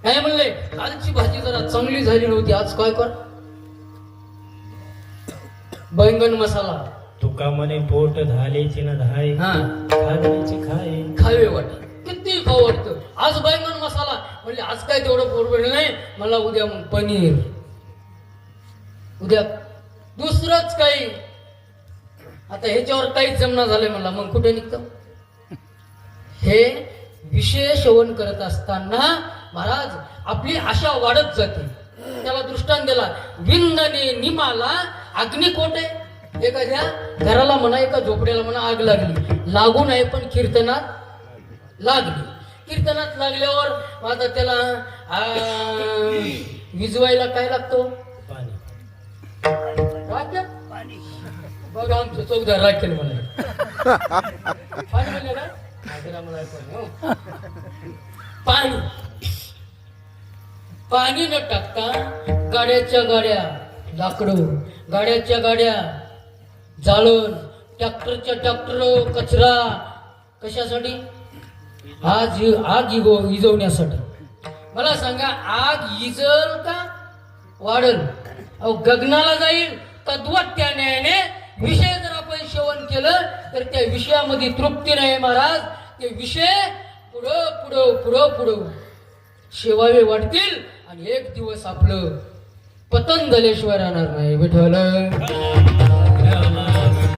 काय म्हणले, कालची भाजी जरा चांगली झाली नव्हती, आज काय कर, बैंगन मसाला. तुका म्हणे पोट झालेची ना धाय, हा खाण्याची खाय. खावे वाटत, किती खाऊ वाटतं. आज बैंगन मसाला म्हणले, आज काय तेवढं बरोबर नाही, मला उद्या मग पनीर, उद्या दुसरंच काही. आता ह्याच्यावर काहीच जमना झालंय मला, मग कुठे निघतं. हे विषय श्रवण करत असताना महाराज आपली आशा वाढत जाते. त्याला दृष्टांत दिला, विंदने निमाला अग्निकोटे. एखाद्या घराला म्हणा, एका झोपड्याला म्हणा आग लागली, लागू नाही पण कीर्तनात लागली. कीर्तनात लागल्यावर आता त्याला विजवायला काय लागतो, पाणी. बघा आमचं चौकदार राखेल म्हणलं, पाणी म्हणलं काय, पाणी. पाणी न टाकता गाड्याच्या गाड्या लाकडं, गाड्याच्या गाड्या जाळण, ट्रॅक्टरच्या ट्रॅक्टर कचरा. कशासाठी, आज आग इजवण्यासाठी. मला सांगा, आग इजल का वाढल? अहो गगनाला जाईल. तद्वत त्या न्यायाने विषय जर आपण श्रवण केलं तर त्या विषयामध्ये तृप्ती नाही महाराज. ते विषय पुढं पुढं पुढं पुढं शेवावे वाढतील आणि एक दिवस आपलं पतन झाल्याशिवाय राहणार नाही. विठ्ठल